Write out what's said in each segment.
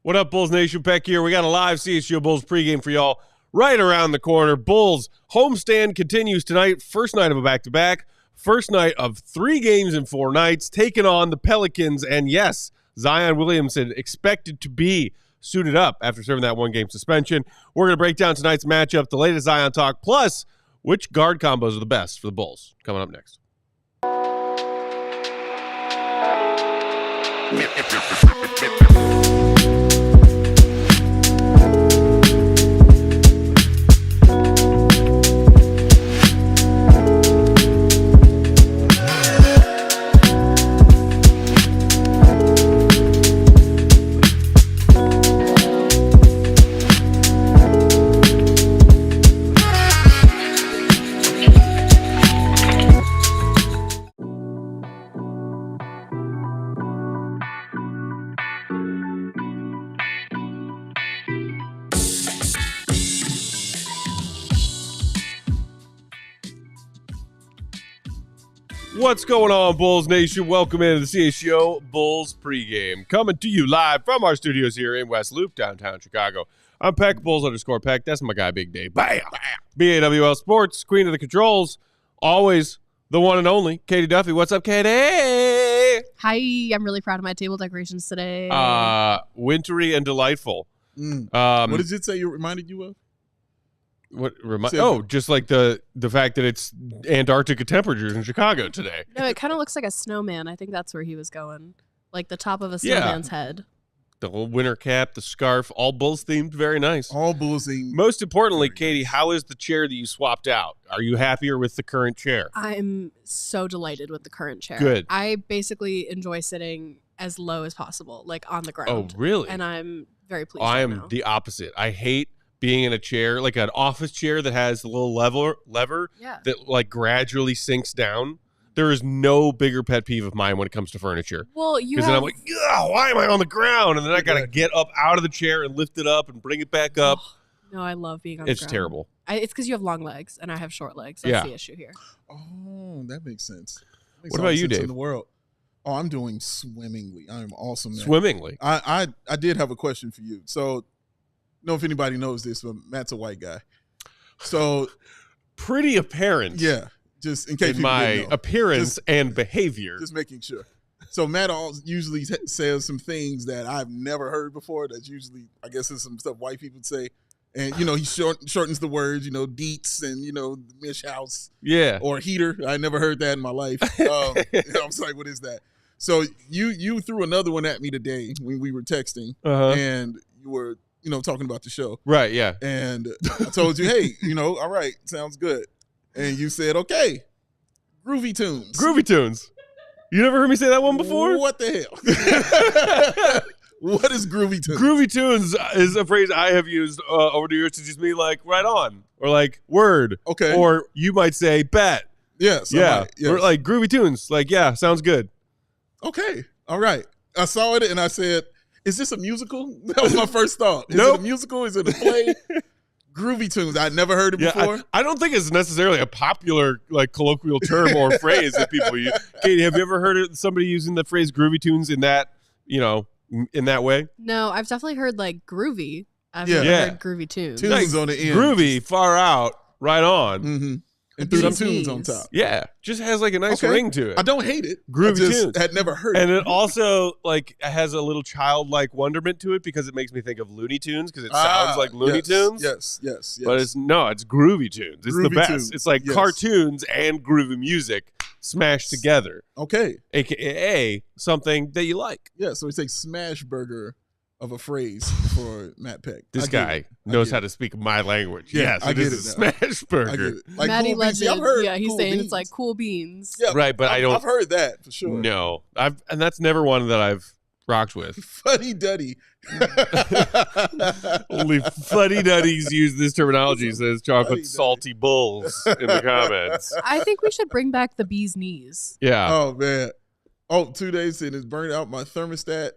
What up, Bulls Nation? Peck here. We got a live CHGO Bulls pregame for y'all right around the corner. Bulls homestand continues tonight. First night of a back-to-back. First night of 3 games in 4 nights, taking on the Pelicans. And yes, Zion Williamson expected to be suited up after serving that 1-game suspension. We're going to break down tonight's matchup, the latest Zion talk, plus which guard combos are the best for the Bulls. Coming up next. What's going on, Bulls Nation? Welcome into the CHGO Bulls pregame. Coming to you live from our studios here in West Loop, downtown Chicago. I'm Peck, Bulls_Peck. That's my guy, Big Dave. Bam! BAWL Sports, queen of the controls. Always the one and only, Katie Duffy. What's up, Katie? Hi, I'm really proud of my table decorations today. Wintry and delightful. What does it say it reminded you of? Just like the fact that it's Antarctica temperatures in Chicago today. No, it kind of looks like a snowman. I think that's where he was going. Like the top of a snowman's head. The whole winter cap, the scarf, all Bulls themed. Very nice. All Bulls themed. Most importantly, Katie, how is the chair that you swapped out? Are you happier with the current chair? I'm so delighted with the current chair. Good. I basically enjoy sitting as low as possible, like on the ground. Oh, really? And I'm very pleased. I am now. the opposite. I hate being in a chair, like an office chair that has the little lever that like gradually sinks down. There is no bigger pet peeve of mine when it comes to furniture. Well, because then I'm like, why am I on the ground? And then I got to get up out of the chair and lift it up and bring it back up. Oh, no, I love being on the ground. It's terrible. It's because you have long legs and I have short legs. That's the issue here. Oh, that makes sense. What about you, Dave? In the world. Oh, I'm doing swimmingly. I'm awesome. Swimmingly. I did have a question for you. So, I don't know if anybody knows this, but Matt's a white guy. So pretty apparent. Yeah. Just in case in my appearance and behavior. Just making sure. So Matt usually says some things that I've never heard before. That's usually, I guess, is some stuff white people say. And, he shortens the words, deets and, mish house. Yeah. Or heater. I never heard that in my life. I was like, what is that? So you threw another one at me today when we were texting. And you were talking about the show. Right, yeah. And I told you, hey, all right, sounds good. And you said, okay, Groovy Tunes. Groovy Tunes. You never heard me say that one before? What the hell? What is Groovy Tunes? Groovy Tunes is a phrase I have used over the years to just mean like right on or like word. Okay. Or you might say bet. Yes. Yeah. Right, yes. Or like Groovy Tunes. Like, yeah, sounds good. Okay. All right. I saw it and I said, is this a musical? That was my first thought. Is it a musical? Is it a play? Groovy Tunes. I'd never heard it before. I don't think it's necessarily a popular like colloquial term or phrase that people use. Katie, have you ever heard of somebody using the phrase Groovy Tunes in that, in that way? No, I've definitely heard like groovy. I've never heard groovy tunes. Tunes on the end. Groovy, far out, right on. Mm-hmm. And threw some tunes on top. Yeah, just has like a nice ring to it. I don't hate it. Groovy tunes. Had never heard it. And it also like has a little childlike wonderment to it because it makes me think of Looney Tunes because it sounds like Looney Tunes. Yes. But it's Groovy Tunes. It's Groovy the best. Tunes. It's like cartoons and groovy music smashed together. Okay. AKA something that you like. Yeah, so it's a smash burger of a phrase for Matt Peck. This guy knows how to speak my language. Yeah, yes, I get it is a smash burger. I get it. Like Maddie cool beans. Legend, I've heard he's cool saying beans. it's like cool beans. Yeah, right, but I've heard that for sure. No, and that's never one that I've rocked with. Fuddy Duddy. Only Fuddy Duddies use this terminology, says chocolate salty bulls in the comments. I think we should bring back the bee's knees. Yeah. Oh, man. 2 days and it's burned out my thermostat.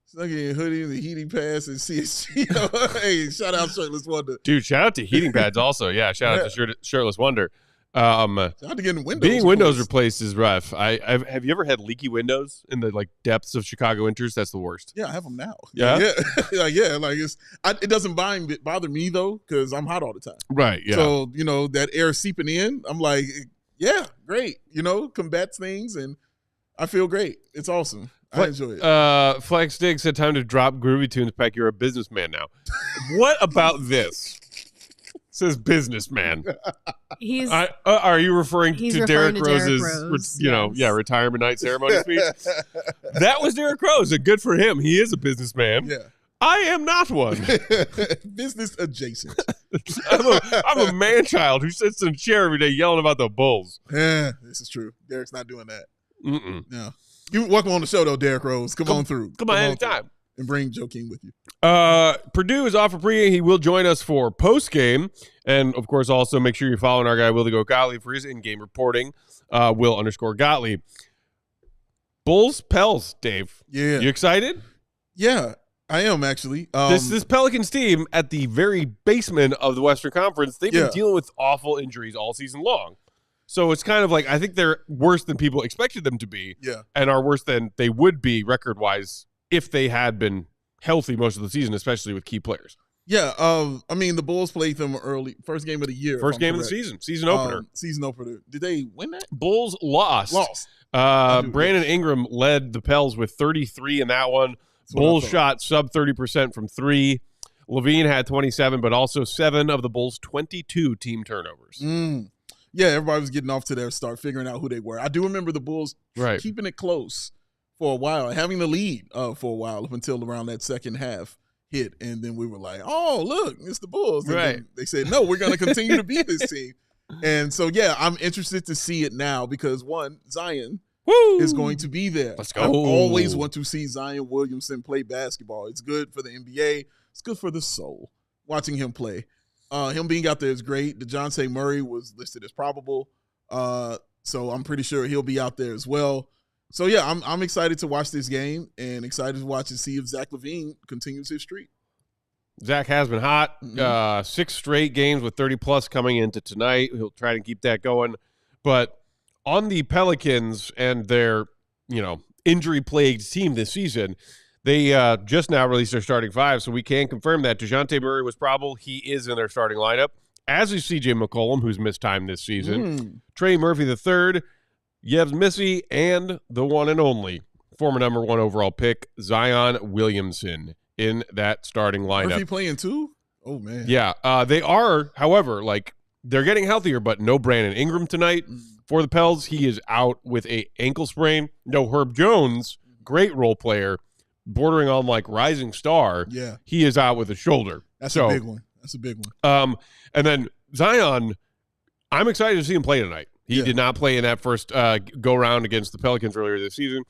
Snuck in hoodies and heating pads and CHGO. Hey, shout out Shirtless Wonder. Dude, shout out to heating pads also. Yeah, shout out to Shirtless Wonder. How to get in windows Being windows replaced is rough. Have you ever had leaky windows in the like depths of Chicago winters? That's the worst. Yeah, I have them now. Yeah? Yeah. Like it doesn't bother me though because I'm hot all the time. Right. Yeah. So that air seeping in, I'm like, yeah, great. Combats things, and I feel great. It's awesome. I enjoy it. Flex Dig said, "Time to drop groovy tunes, Peck. You're a businessman now." What about this? Says businessman. Are you referring to Derrick Rose's, retirement night ceremony speech? That was Derrick Rose, and good for him. He is a businessman. Yeah. I am not one. Business adjacent. I'm a man-child who sits in a chair every day yelling about the Bulls. Yeah, this is true. Derrick's not doing that. No. You welcome on the show, though, Derrick Rose. Come on through. Come on anytime. And bring Joe King with you. Purdue is off for pregame. He will join us for postgame. And, of course, also make sure you're following our guy, Will the Goat Gottlieb, for his in-game reporting, Will_Gottlieb. Bulls, Pels, Dave. Yeah. You excited? Yeah, I am, actually. This Pelicans team at the very basement of the Western Conference, they've been dealing with awful injuries all season long. So it's kind of like I think they're worse than people expected them to be and are worse than they would be record-wise if they had been healthy most of the season, especially with key players. Yeah, I mean, the Bulls played them early. First game of the year. First game of the season. Season opener. Season opener. Did they win that? Bulls lost. Brandon Ingram led the Pels with 33 in that one. Bulls shot sub 30% from three. LaVine had 27, but also 7 of the Bulls' 22 team turnovers. Yeah, everybody was getting off to their start, figuring out who they were. I do remember the Bulls keeping it close for a while, having the lead for a while up until around that second half hit. And then we were like, oh, look, it's the Bulls. And then they said, no, we're going to continue to be this team. And so, yeah, I'm interested to see it now because, one, Zion is going to be there. Let's go. I always want to see Zion Williamson play basketball. It's good for the NBA. It's good for the soul, watching him play. Him being out there is great. DeJounte Murray was listed as probable. So I'm pretty sure he'll be out there as well. So, yeah, I'm excited to watch this game and excited to watch and see if Zach LaVine continues his streak. Zach has been hot. 6 straight games with 30-plus coming into tonight. He'll try to keep that going. But on the Pelicans and their, injury-plagued team this season, they just now released their starting 5, so we can confirm that DeJounte Murray was probable. He is in their starting lineup, as is C.J. McCollum, who's missed time this season. Trey Murphy III, Yves Missy, and the one and only former number 1 overall pick, Zion Williamson, in that starting lineup. Murphy playing too? Oh, man. Yeah. They are, however, they're getting healthier, but no Brandon Ingram tonight. For the Pels, he is out with a ankle sprain. No Herb Jones, great role player, bordering on rising star. Yeah. He is out with a shoulder. That's a big one. And then Zion, I'm excited to see him play tonight. He did not play in that first go-round against the Pelicans earlier this season.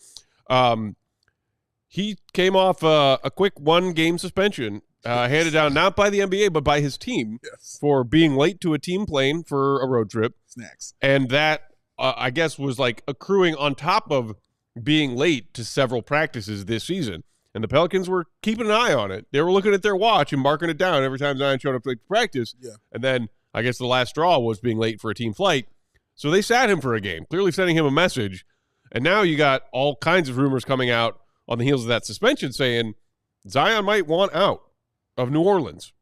He came off a quick 1-game suspension, handed down not by the NBA, but by his team for being late to a team plane for a road trip. Snacks. And that, I guess, was accruing on top of being late to several practices this season. And the Pelicans were keeping an eye on it. They were looking at their watch and marking it down every time Zion showed up to practice. Yeah. And then I guess the last straw was being late for a team flight. So they sat him for a game, clearly sending him a message. And now you got all kinds of rumors coming out on the heels of that suspension saying Zion might want out of New Orleans.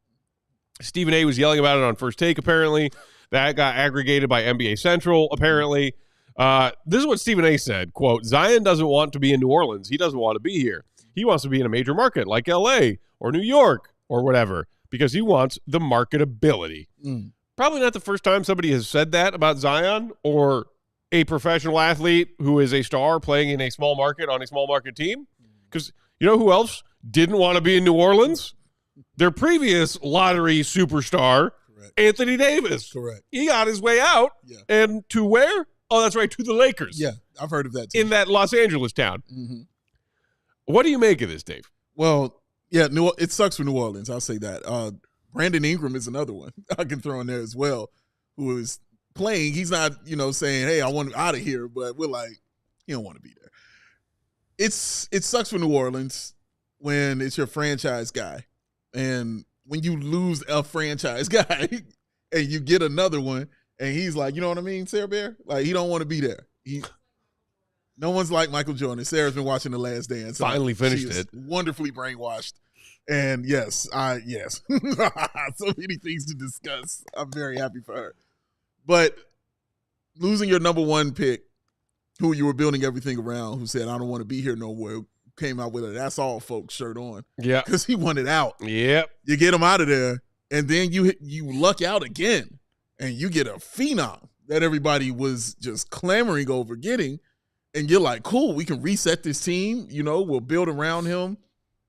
Stephen A. was yelling about it on First Take, apparently. That got aggregated by NBA Central, apparently. This is what Stephen A. said, quote, Zion doesn't want to be in New Orleans. He doesn't want to be here. He wants to be in a major market like L.A. or New York or whatever because he wants the marketability. Probably not the first time somebody has said that about Zion or a professional athlete who is a star playing in a small market on a small market team. Because you know who else didn't want to be in New Orleans? Their previous lottery superstar, Anthony Davis. Correct. He got his way out. Yeah. And to where? Oh, that's right, to the Lakers. Yeah, I've heard of that too. In that Los Angeles town. What do you make of this, Dave? Well, yeah, it sucks for New Orleans. I'll say that. Brandon Ingram is another one I can throw in there as well, who is playing. He's not, saying, hey, I want him out of here, but we're like, you don't want to be there. It sucks for New Orleans when it's your franchise guy. And when you lose a franchise guy and you get another one, And he's like, you know what I mean, Sarah Bear? Like, he don't want to be there. No one's like Michael Jordan. Sarah's been watching The Last Dance. Finally finished it. Wonderfully brainwashed. And yes. So many things to discuss. I'm very happy for her. But losing your number one pick, who you were building everything around, who said, I don't want to be here no more, came out with a "That's all, folks" shirt on. Yeah. Because he wanted out. Yep. You get him out of there, and then you luck out again, and you get a phenom that everybody was just clamoring over getting, and you're like, cool, we can reset this team. We'll build around him.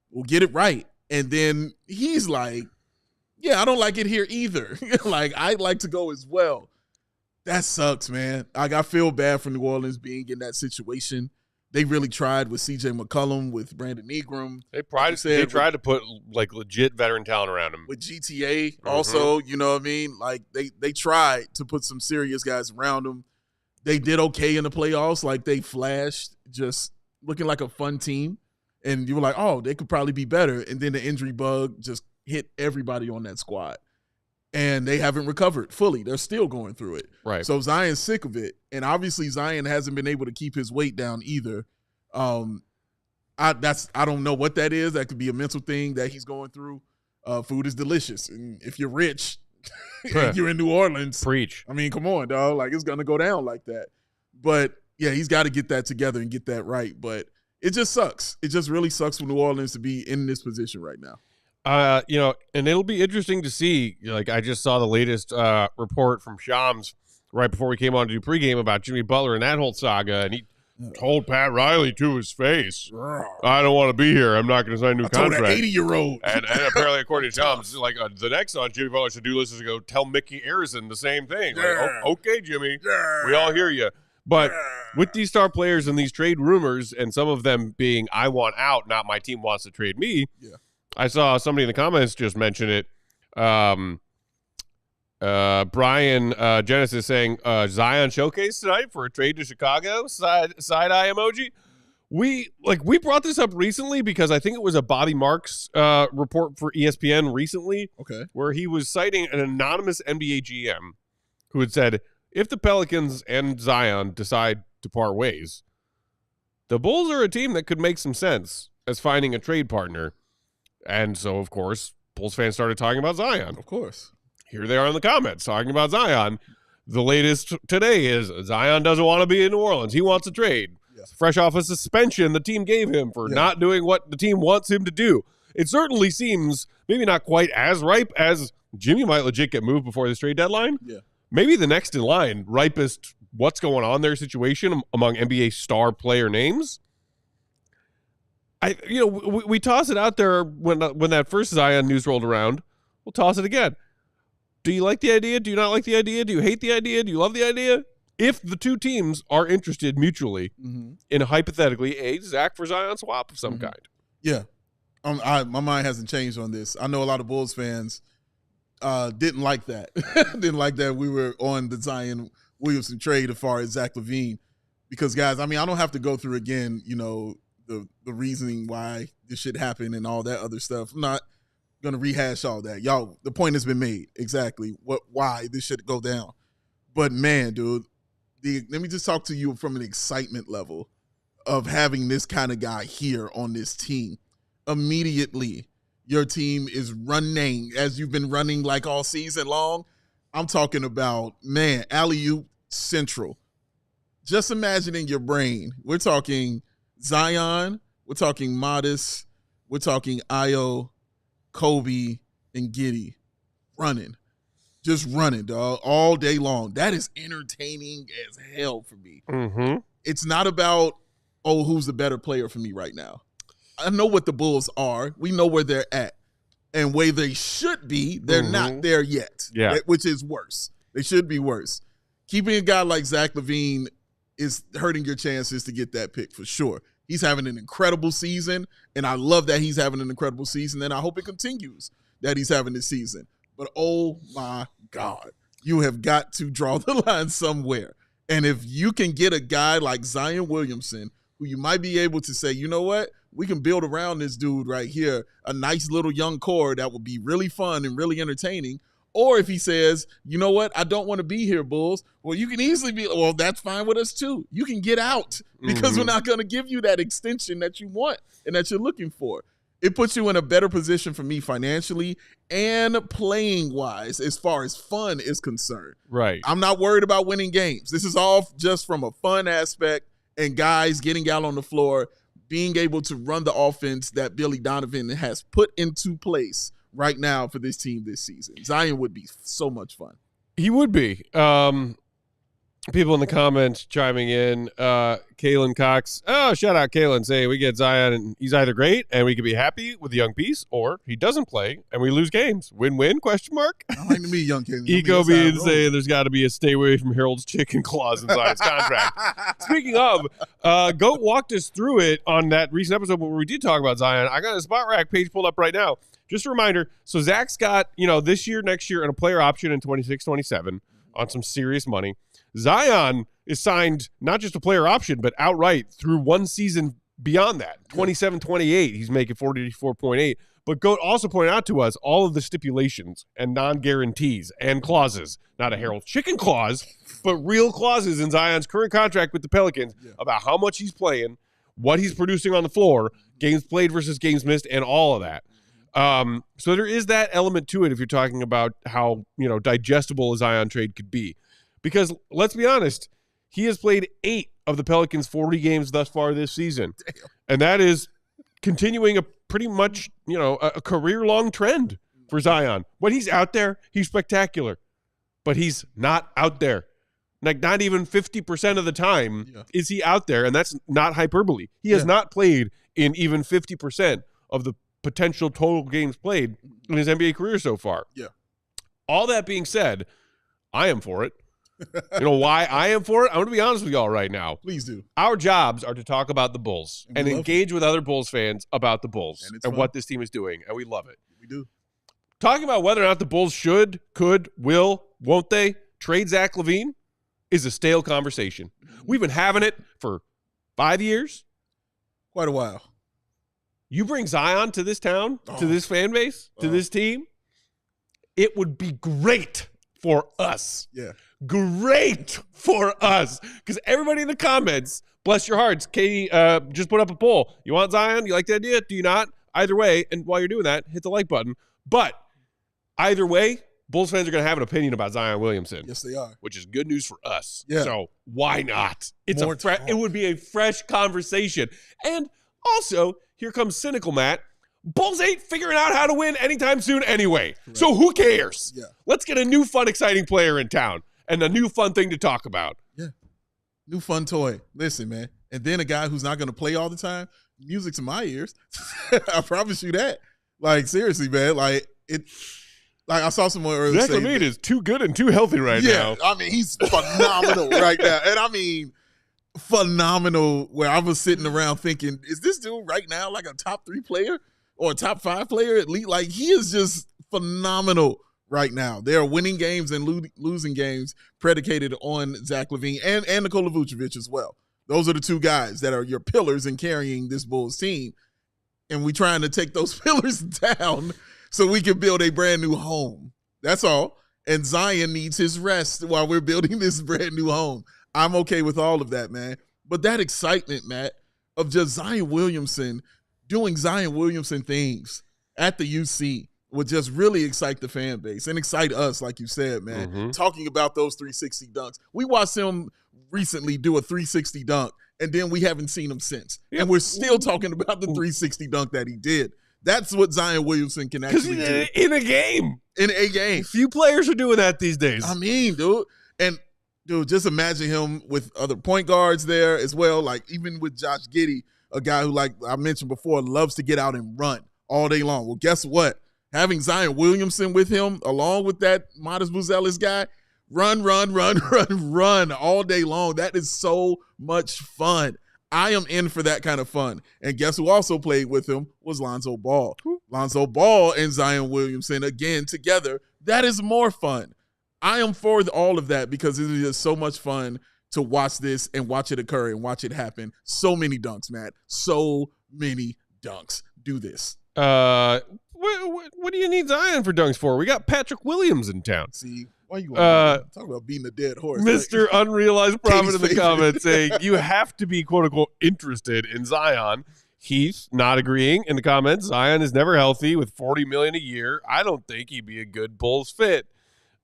We'll get it right. And then he's like, yeah, I don't like it here either. Like, I'd like to go as well. That sucks, man. I feel bad for New Orleans being in that situation. They really tried with CJ McCollum, with Brandon Ingram. They tried to put like legit veteran talent around him. With GTA also, you know what I mean? Like they tried to put some serious guys around them. They did okay in the playoffs. Like, they flashed, just looking like a fun team. And you were like, oh, they could probably be better. And then the injury bug just hit everybody on that squad. And they haven't recovered fully. They're still going through it. Right. So Zion's sick of it. And obviously Zion hasn't been able to keep his weight down either. I don't know what that is. That could be a mental thing that he's going through. Food is delicious. And if you're rich, and you're in New Orleans. Preach. I mean, come on, dog. Like, it's going to go down like that. But, yeah, he's got to get that together and get that right. But it just sucks. It just really sucks for New Orleans to be in this position right now. And it'll be interesting to see. Like, I just saw the latest report from Shams right before we came on to do pregame about Jimmy Butler and that whole saga, and he told Pat Riley to his face, "I don't want to be here. I'm not going to sign a new contract." Told an 80-year-old. And apparently, according to Shams, like the next on Jimmy Butler's to-do list is to go tell Mickey Arison the same thing. Like, oh, okay, Jimmy, we all hear you. But with these star players and these trade rumors, and some of them being, I want out, not my team wants to trade me. Yeah. I saw somebody in the comments just mention it. Brian Genesis saying Zion showcase tonight for a trade to Chicago. Side eye emoji. We brought this up recently because I think it was a Bobby Marks report for ESPN recently. Okay. Where he was citing an anonymous NBA GM who had said, if the Pelicans and Zion decide to part ways, the Bulls are a team that could make some sense as finding a trade partner. And so, of course, Bulls fans started talking about Zion. Of course. Here they are in the comments talking about Zion. The latest today is Zion doesn't want to be in New Orleans. He wants a trade. Yes. Fresh off a suspension the team gave him for not doing what the team wants him to do. It certainly seems maybe not quite as ripe as Jimmy might legit get moved before this trade deadline. Yeah. Maybe the next in line, ripest what's going on there situation among NBA star player names. We toss it out there when that first Zion news rolled around. We'll toss it again. Do you like the idea? Do you not like the idea? Do you hate the idea? Do you love the idea? If the two teams are interested mutually in hypothetically a Zach for Zion swap of some kind. Yeah. My mind hasn't changed on this. I know a lot of Bulls fans didn't like that. Didn't like that we were on the Zion Williamson trade as far as Zach LaVine. Because, guys, I mean, I don't have to go through again, the reasoning why this shit happened and all that other stuff. I'm not going to rehash all that. Y'all, the point has been made exactly why this should go down. But, man, dude, let me just talk to you from an excitement level of having this kind of guy here on this team. Immediately, your team is running as you've been running like all season long. I'm talking about, man, alley-oop central. Just imagine in your brain, we're talking Zion, we're talking Modest, we're talking Ayo, Coby, and Giddey running. Just running, dog, all day long. That is entertaining as hell for me. Mm-hmm. It's not about, who's the better player for me right now. I know what the Bulls are. We know where they're at. And where they should be, they're not there yet. Yeah. Which is worse. They should be worse. Keeping a guy like Zach LaVine is hurting your chances to get that pick for sure. He's having an incredible season, and I love that he's having an incredible season, and I hope it continues that he's having this season. But, oh, my God, you have got to draw the line somewhere. And if you can get a guy like Zion Williamson, who you might be able to say, you know what, we can build around this dude right here, a nice little young core that will be really fun and really entertaining, Or if he says, you know what, I don't want to be here, Bulls. Well, you can easily be, well, that's fine with us too. You can get out because we're not going to give you that extension that you want and that you're looking for. It puts you in a better position for me financially and playing-wise as far as fun is concerned. Right. I'm not worried about winning games. This is all just from a fun aspect and guys getting out on the floor, being able to run the offense that Billy Donovan has put into place right now for this team this season. Zion would be so much fun. He would be. People in the comments chiming in. Kalen Cox. Oh, shout out Kalen. Say we get Zion and he's either great and we can be happy with the young piece, or he doesn't play and we lose games. Win-win? Question mark. I like to meet young Kalen. Eco being saying there's got to be a stay away from Harold's chicken clause in Zion's contract. Speaking of, Goat walked us through it on that recent episode where we did talk about Zion. I got a Spot Rack page pulled up right now. Just a reminder. So Zach's got, this year, next year, and a player option in 26-27 on some serious money. Zion is signed not just a player option, but outright through one season beyond that. 27-28, he's making 44.8. But Goat also pointed out to us all of the stipulations and non-guarantees and clauses, not a Harold Chicken clause, but real clauses in Zion's current contract with the Pelicans about how much he's playing, what he's producing on the floor, games played versus games missed, and all of that. So there is that element to it if you're talking about how, digestible a Zion trade could be. Because let's be honest, he has played 8 of the Pelicans' 40 games thus far this season. Damn. And that is continuing a pretty much, a career-long trend for Zion. When he's out there, he's spectacular. But he's not out there. Like, not even 50% of the time is he out there, and that's not hyperbole. He has not played in even 50% of the potential total games played in his NBA career so far. Yeah. All that being said, I am for it. You know why I am for it? I'm going to be honest with y'all right now. Please do. Our jobs are to talk about the Bulls and engage with other Bulls fans about the Bulls and what this team is doing, and we love it. We do. Talking about whether or not the Bulls should, could, will, won't they trade Zach LaVine is a stale conversation. We've been having it for 5 years. Quite a while. You bring Zion to this town, to this fan base, to this team, it would be great for us. Yeah. Great for us. Because everybody in the comments, bless your hearts, Katie just put up a poll. You want Zion? You like the idea? Do you not? Either way, and while you're doing that, hit the like button. But either way, Bulls fans are going to have an opinion about Zion Williamson. Yes, they are. Which is good news for us. Yeah. So why not? It would be a fresh conversation. And also, here comes cynical Matt. Bulls ain't figuring out how to win anytime soon anyway. Correct. So who cares? Yeah. Let's get a new fun, exciting player in town and a new fun thing to talk about. Yeah. New fun toy. Listen, man. And then a guy who's not going to play all the time. Music's in my ears. I promise you that. Like, seriously, man. Like I saw someone earlier Zach LaVine is too good and too healthy right now. Yeah, I mean, he's phenomenal right now. And I mean, phenomenal, where I was sitting around thinking, is this dude right now like a top 3 player or a top 5 player at least? Like, he is just phenomenal right now. They are winning games and losing games predicated on Zach LaVine and Nikola Vucevic as well. Those are the 2 guys that are your pillars in carrying this Bulls team. And we're trying to take those pillars down so we can build a brand new home. That's all. And Zion needs his rest while we're building this brand new home. I'm okay with all of that, man. But that excitement, Matt, of just Zion Williamson doing Zion Williamson things at the UC would just really excite the fan base and excite us, like you said, man. Mm-hmm. Talking about those 360 dunks. We watched him recently do a 360 dunk, and then we haven't seen him since. Yep. And we're still talking about the 360 dunk that he did. That's what Zion Williamson can actually do. In a game. In a game. Few players are doing that these days. I mean, dude. And, dude, just imagine him with other point guards there as well. Like, even with Josh Giddey, a guy who, like I mentioned before, loves to get out and run all day long. Well, guess what? Having Zion Williamson with him, along with that Modest Buzelis guy, run all day long. That is so much fun. I am in for that kind of fun. And guess who also played with him was Lonzo Ball. Lonzo Ball and Zion Williamson, again, together. That is more fun. I am for all of that because it is just so much fun to watch this and watch it occur and watch it happen. So many dunks, Matt. So many dunks. Do this. Well, What do you need Zion for dunks for? We got Patrick Williams in town. See, why you talk about beating a dead horse? Mr. Unrealized Profit in the favorite. comments saying you have to be, quote unquote, interested in Zion. Heath not agreeing in the comments. Zion is never healthy with $40 million a year. I don't think he'd be a good Bulls fit.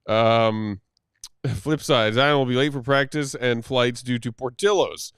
Flip side, Zion will be late for practice and flights due to Portillo's.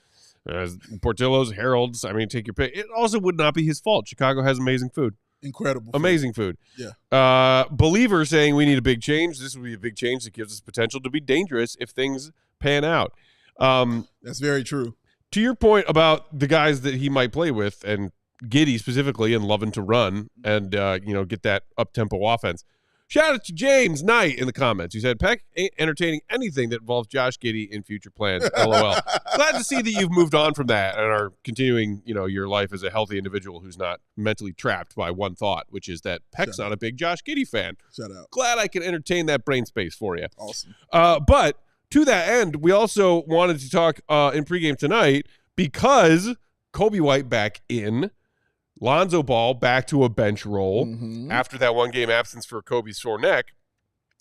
Portillo's, Harold's, take your pick. It also would not be his fault. Chicago has amazing food. Incredible food. Amazing food. Yeah. Believer saying we need a big change. This would be a big change that gives us potential to be dangerous if things pan out. That's very true. To your point about the guys that he might play with, and Giddey specifically, and loving to run and get that up-tempo offense. Shout out to James Knight in the comments. He said, Peck ain't entertaining anything that involves Josh Giddey in future plans. LOL. Glad to see that you've moved on from that and are continuing, your life as a healthy individual who's not mentally trapped by one thought, which is that Peck's not a big Josh Giddey fan. Shout out. Glad I can entertain that brain space for you. Awesome. But to that end, we also wanted to talk in pregame tonight because Coby White back in, Lonzo Ball back to a bench role after that one-game absence for Kobe's sore neck.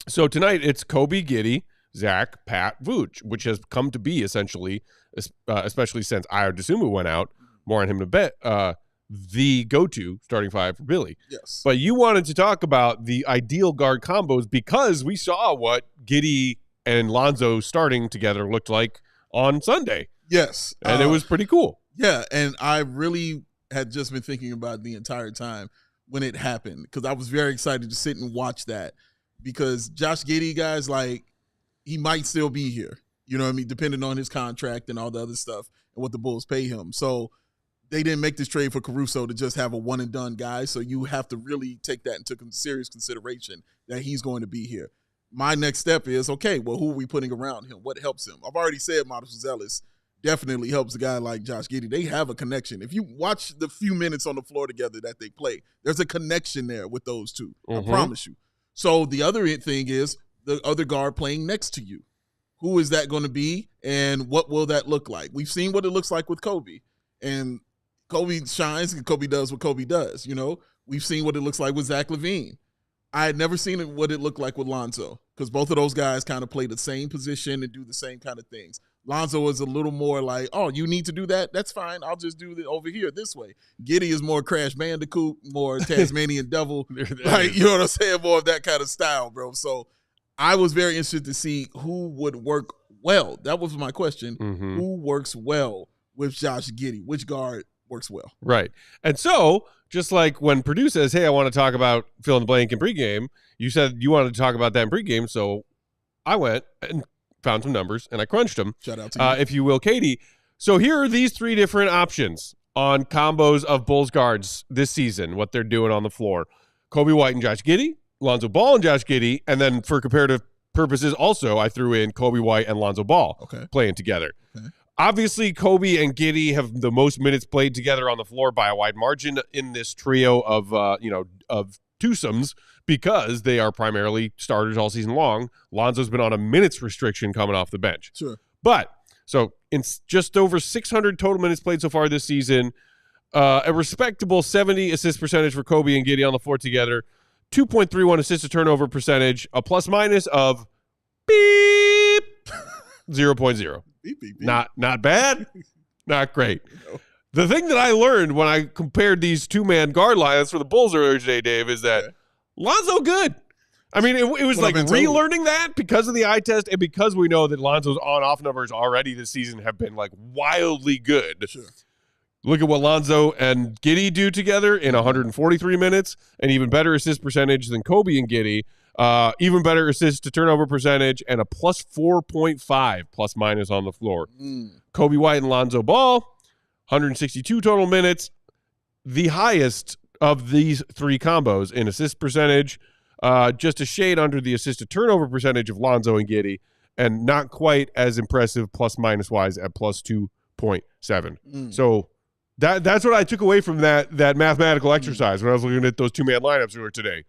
So tonight it's Coby, Giddey, Zach, Pat, Vooch, which has come to be essentially, especially since Ayo Dosunmu went out, more on him to bet, the go-to starting five for Billy. Yes. But you wanted to talk about the ideal guard combos because we saw what Giddey and Lonzo starting together looked like on Sunday. Yes. And it was pretty cool. Yeah, and I really had just been thinking about it the entire time when it happened because I was very excited to sit and watch that because Josh Giddey, guys, he might still be here, depending on his contract and all the other stuff and what the Bulls pay him. So they didn't make this trade for Caruso to just have a one-and-done guy, so you have to really take that into serious consideration that he's going to be here. My next step is, okay, well, who are we putting around him? What helps him? I've already said Modest Zealous definitely helps a guy like Josh Giddey. They have a connection. If you watch the few minutes on the floor together that they play, there's a connection there with those two. I promise you. So the other thing is the other guard playing next to you. Who is that going to be, and what will that look like? We've seen what it looks like with Coby, and Coby shines and Coby does what Coby does. We've seen what it looks like with Zach LaVine. I had never seen what it looked like with Lonzo because both of those guys kind of play the same position and do the same kind of things. Lonzo is a little more like, oh, you need to do that? That's fine. I'll just do it over here this way. Giddey is more Crash Bandicoot, more Tasmanian Devil. You know what I'm saying? More of that kind of style, bro. So I was very interested to see who would work well. That was my question. Who works well with Josh Giddey? Which guard works well? Right. And so just like when Purdue says, hey, I want to talk about fill in the blank in pregame, you said you wanted to talk about that in pregame. So I went and found some numbers, and I crunched them. Shout out to you. If you will, Katie. So here are these three different options on combos of Bulls guards this season, what they're doing on the floor. Coby White and Josh Giddey, Lonzo Ball and Josh Giddey, and then for comparative purposes also, I threw in Coby White and Lonzo Ball playing together. Okay. Obviously, Coby and Giddey have the most minutes played together on the floor by a wide margin in this trio of of twosomes because they are primarily starters all season long. Lonzo's been on a minutes restriction coming off the bench. Sure. But so in just over 600 total minutes played so far this season, a respectable 70 assist percentage for Coby and Giddey on the floor together, 2.31 assist to turnover percentage, a plus minus of beep 0.0. Beep, beep, beep. Not bad, not great. No. The thing that I learned when I compared these two-man guard lines for the Bulls earlier today, Dave, is that Lonzo good. I mean, it was like relearning that because of the eye test and because we know that Lonzo's on-off numbers already this season have been like wildly good. Sure. Look at what Lonzo and Giddey do together in 143 minutes, an even better assist percentage than Coby and Giddey, even better assist to turnover percentage, and a plus 4.5 plus minus on the floor. Coby White and Lonzo Ball, 162 total minutes, the highest of these three combos in assist percentage, just a shade under the assist to turnover percentage of Lonzo and Giddey, and not quite as impressive plus minus wise at plus 2.7. So that's what I took away from that mathematical exercise when I was looking at those two-man lineups earlier today.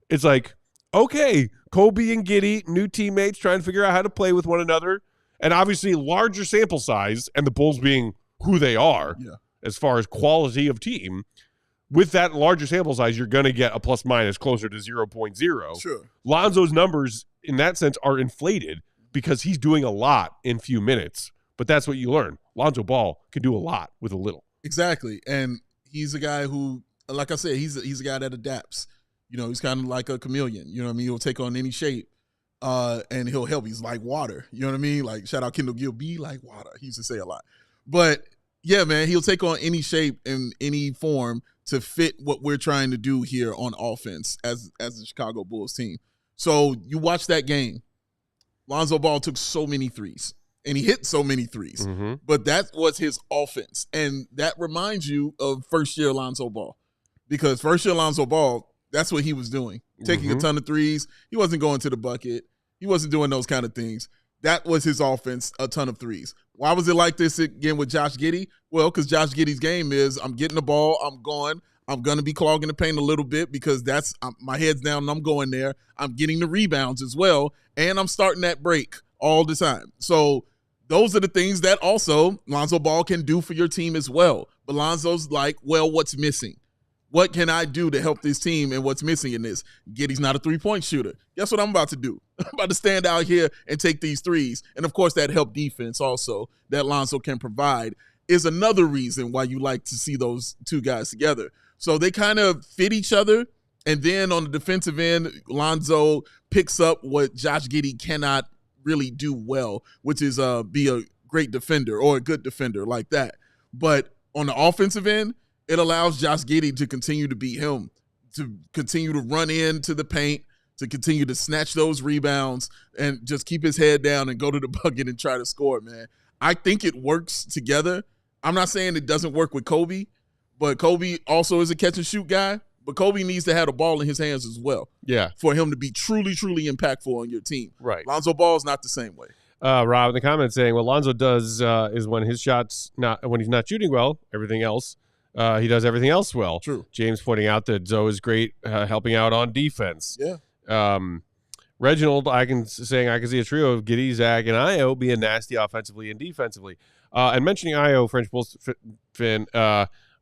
It's like, okay, Coby and Giddey, new teammates, trying to figure out how to play with one another, and obviously larger sample size, and the Bulls being who they are as far as quality of team. with that larger sample size, you're going to get a plus minus closer to 0.0. Sure. Lonzo's numbers in that sense are inflated because he's doing a lot in few minutes. But that's what you learn. Lonzo Ball can do a lot with a little. Exactly. And he's a guy who, like I said, he's a guy that adapts. You know, he's kind of like a chameleon. You know what I mean? He'll take on any shape and he'll help. He's like water. You know what I mean? Like, shout out Kendall Gill, be like water. He used to say a lot. But, yeah, man, he'll take on any shape and any form to fit what we're trying to do here on offense as the Chicago Bulls team. So you watch that game. Lonzo Ball took so many threes. And he hit so many threes. Mm-hmm. But that was his offense. And that reminds you of first-year Lonzo Ball. Because first-year Lonzo Ball, that's what he was doing. Taking a ton of threes. He wasn't going to the bucket. He wasn't doing those kind of things. That was his offense, a ton of threes. Why was it like this again with Josh Giddey? Well, because Josh Giddey's game is I'm getting the ball, I'm going. I'm going to be clogging the paint a little bit because my head's down and I'm going there. I'm getting the rebounds as well. And I'm starting that break all the time. So those are the things that also Lonzo Ball can do for your team as well. But Lonzo's like, well, what's missing? What can I do to help this team and what's missing in this? Giddey's not a three-point shooter. Guess what I'm about to do? I'm about to stand out here and take these threes. And, of course, that help defense also that Lonzo can provide is another reason why you like to see those two guys together. So they kind of fit each other. And then on the defensive end, Lonzo picks up what Josh Giddey cannot really do well, which is be a great defender or a good defender like that. But on the offensive end, it allows Josh Giddey to continue to be him, to continue to run into the paint, to continue to snatch those rebounds and just keep his head down and go to the bucket and try to score, man. I think it works together. I'm not saying it doesn't work with Coby, but Coby also is a catch-and-shoot guy. But Coby needs to have the ball in his hands as well. Yeah. For him to be truly, truly impactful on your team. Right. Lonzo Ball is not the same way. Rob in the comments saying what Lonzo does is when his shots when he's not shooting well, everything else, he does everything else well. True. James pointing out that Zoe is great helping out on defense. Yeah. Reginald I can see a trio of Giddey, Zach, and Io being nasty offensively and defensively. And mentioning Io, French Bulls fan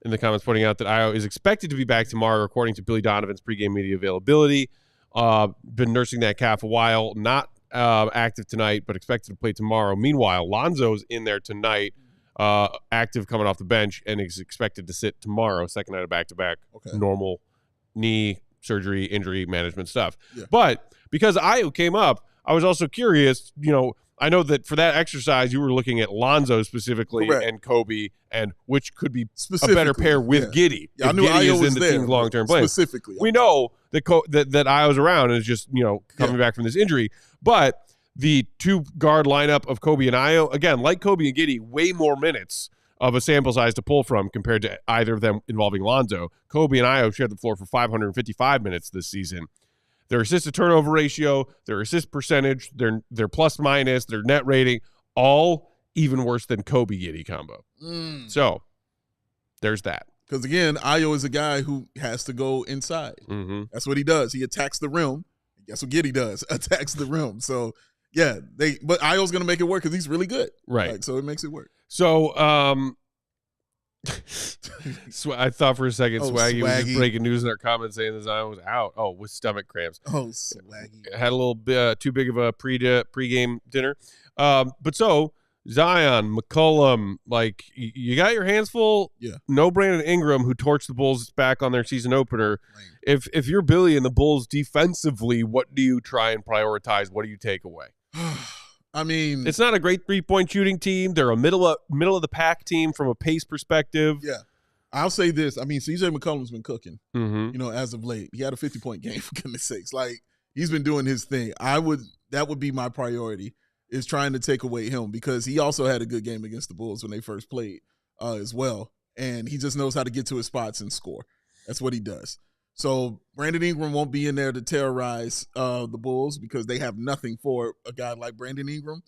in the comments pointing out that Io is expected to be back tomorrow, according to Billy Donovan's pregame media availability. Been nursing that calf a while, not active tonight, but expected to play tomorrow. Meanwhile, Lonzo's in there tonight, active coming off the bench, and is expected to sit tomorrow, second night of back-to-back, normal knee surgery, injury management stuff. Yeah. But because Io came up, I was also curious, I know that for that exercise, you were looking at Lonzo specifically and Coby, and which could be a better pair with Giddey. Yeah, I knew Giddey Io is was in the team's long-term plan. Specifically. We know that Io's around and is just, coming back from this injury. But the two-guard lineup of Coby and Io, again, like Coby and Giddey, way more minutes of a sample size to pull from compared to either of them involving Lonzo. Coby and Io shared the floor for 555 minutes this season. Their assist-to-turnover ratio, their assist percentage, their plus-minus, their net rating, all even worse than Coby-Giddey combo. So, there's that. Because, again, Io is a guy who has to go inside. Mm-hmm. That's what he does. He attacks the rim. Guess what Giddey does? Attacks the rim. So, yeah, but Io's going to make it work because he's really good. Right. So, it makes it work. So, I thought for a second Swaggy was just breaking news in our comments saying that Zion was out. Oh, with stomach cramps. Oh, Swaggy. Had a little bit too big of a pregame dinner. But so Zion, McCollum, like you got your hands full. Yeah. No Brandon Ingram, who torched the Bulls back on their season opener. Right. If you're Billy and the Bulls defensively, what do you try and prioritize? What do you take away? I mean, it's not a great three-point shooting team. They're a middle of the pack team from a pace perspective. Yeah, I'll say this. I mean, CJ McCollum's been cooking. As of late, he had a 50-point game for goodness sakes. Like he's been doing his thing. That would be my priority is trying to take away him because he also had a good game against the Bulls when they first played as well, and he just knows how to get to his spots and score. That's what he does. So Brandon Ingram won't be in there to terrorize the Bulls because they have nothing for a guy like Brandon Ingram.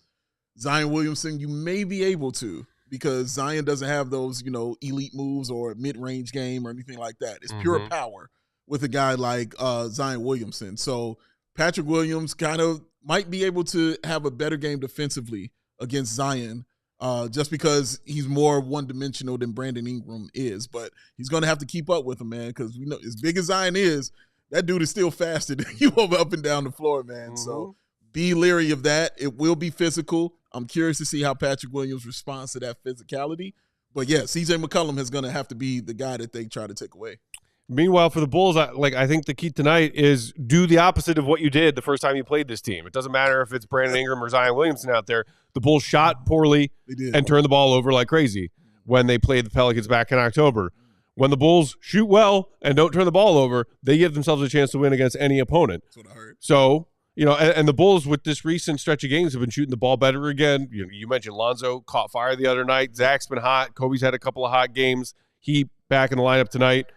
Zion Williamson, you may be able to because Zion doesn't have those, elite moves or mid-range game or anything like that. It's pure power with a guy like Zion Williamson. So Patrick Williams kind of might be able to have a better game defensively against Zion just because he's more one-dimensional than Brandon Ingram is. But he's going to have to keep up with him, man, because we know as big as Zion is, that dude is still faster than you up and down the floor, man. Mm-hmm. So be leery of that. It will be physical. I'm curious to see how Patrick Williams responds to that physicality. But, yeah, C.J. McCollum is going to have to be the guy that they try to take away. Meanwhile, for the Bulls, I think the key tonight is do the opposite of what you did the first time you played this team. It doesn't matter if it's Brandon Ingram or Zion Williamson out there. The Bulls shot poorly and turned the ball over like crazy when they played the Pelicans back in October. When the Bulls shoot well and don't turn the ball over, they give themselves a chance to win against any opponent. That's what I heard. So, and the Bulls with this recent stretch of games have been shooting the ball better again. You mentioned Lonzo caught fire the other night. Zach's been hot. Coby's had a couple of hot games. He back in the lineup tonight.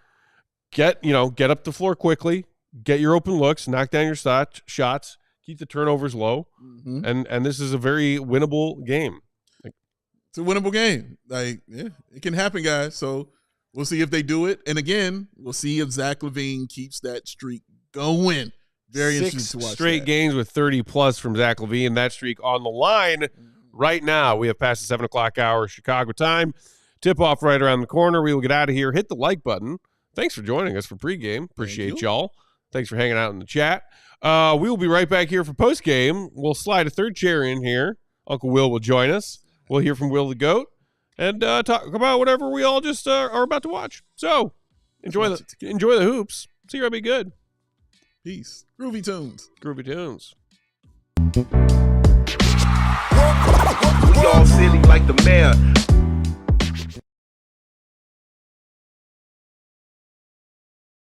Get up the floor quickly, get your open looks, knock down your shots, keep the turnovers low, and this is a very winnable game. It's a winnable game. It can happen, guys. So we'll see if they do it. And again, we'll see if Zach LaVine keeps that streak going. Very interesting to watch. Straight games with 30+ from Zach LaVine. That streak on the line right now. We have passed the 7 o'clock hour Chicago time. Tip off right around the corner. We will get out of here. Hit the like button. Thanks for joining us for pregame. Appreciate y'all. Thanks for hanging out in the chat. We will be right back here for postgame. We'll slide a third chair in here. Uncle Will will join us. We'll hear from Will the Goat and talk about whatever we all just are about to watch. So enjoy the hoops. See you. Be good. Peace. Groovy tunes. Groovy tunes. We all silly like the mayor.